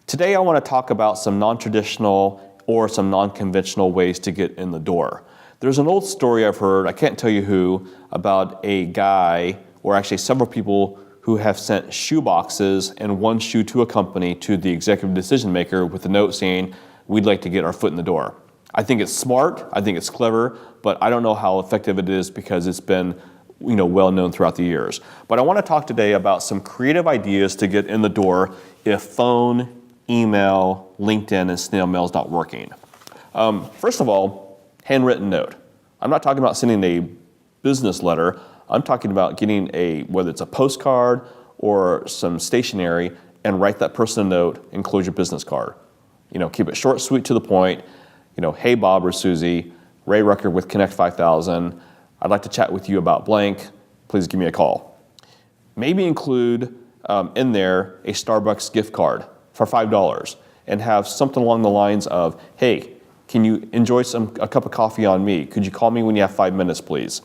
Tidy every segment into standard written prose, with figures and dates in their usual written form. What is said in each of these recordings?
Today I want to talk about some non-traditional or some non-conventional ways to get in the door. There's an old story I've heard, I can't tell you who, about a guy, or actually several people, who have sent shoe boxes and one shoe to a company to the executive decision maker with a note saying, we'd like to get our foot in the door. I think it's smart, I think it's clever, but I don't know how effective it is because it's been well known throughout the years. But I want to talk today about some creative ideas to get in the door if phone, email, LinkedIn, and snail mail is not working. First of all, handwritten note. I'm not talking about sending a business letter. I'm talking about getting whether it's a postcard or some stationery, and write that person a note, enclose your business card. Keep it short, sweet, to the point. Hey Bob or Susie, Ray Rucker with Connect 5000. I'd like to chat with you about blank. Please give me a call. Maybe include in there a Starbucks gift card for $5 and have something along the lines of, hey, can you enjoy a cup of coffee on me? Could you call me when you have 5 minutes, please?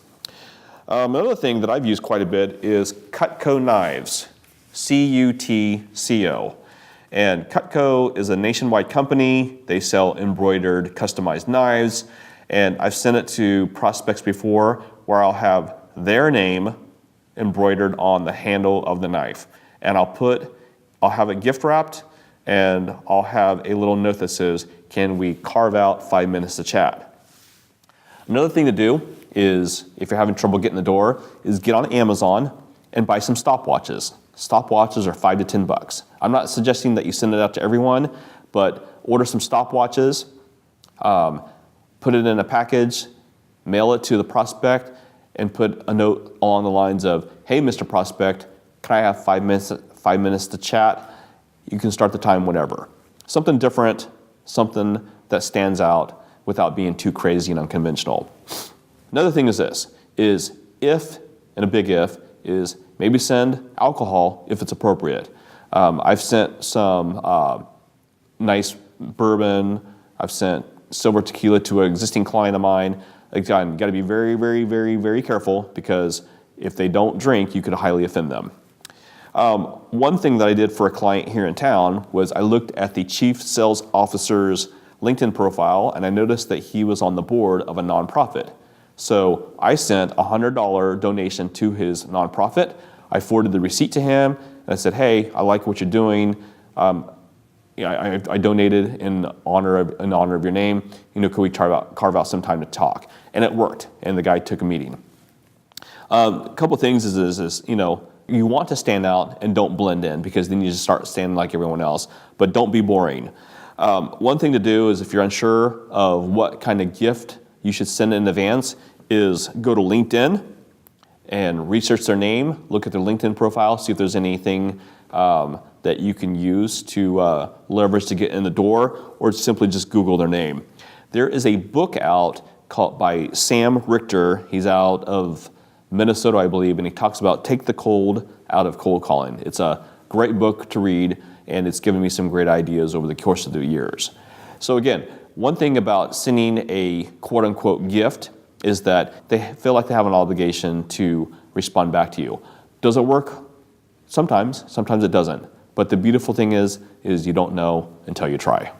Another thing that I've used quite a bit is Cutco knives, C-U-T-C-O. And Cutco is a nationwide company. They sell embroidered, customized knives. And I've sent it to prospects before where I'll have their name embroidered on the handle of the knife. And I'll have it gift wrapped, and I'll have a little note that says, can we carve out 5 minutes to chat? Another thing to do is, if you're having trouble getting the door, is get on Amazon and buy some stopwatches. Stopwatches are $5 to $10. I'm not suggesting that you send it out to everyone, but order some stopwatches, put it in a package, mail it to the prospect, and put a note along the lines of, hey, Mr. Prospect, can I have 5 minutes to chat? You can start the time whenever. Something different, something that stands out without being too crazy and unconventional. Another thing is this, is if, and a big if, is maybe send alcohol if it's appropriate. I've sent some nice bourbon, I've sent silver tequila to an existing client of mine. Again, you got to be very, very, very, very careful because if they don't drink, you could highly offend them. One thing that I did for a client here in town was I looked at the chief sales officer's LinkedIn profile and I noticed that he was on the board of a nonprofit. So I sent a $100 donation to his nonprofit. I forwarded the receipt to him and I said, hey, I like what you're doing. I donated in honor of your name. Could we carve out some time to talk? And it worked, and the guy took a meeting. A couple things is you want to stand out and don't blend in because then you just start standing like everyone else, but don't be boring. One thing to do is if you're unsure of what kind of gift you should send in advance is go to LinkedIn and research their name, look at their LinkedIn profile, see if there's anything that you can use to leverage to get in the door, or simply just Google their name. There is a book out by Sam Richter. He's out of Minnesota, I believe, and he talks about Take the Cold Out of Cold Calling. It's a great book to read, and it's given me some great ideas over the course of the years. So again, one thing about sending a quote-unquote gift is that they feel like they have an obligation to respond back to you. Does it work? Sometimes it doesn't. But the beautiful thing is you don't know until you try.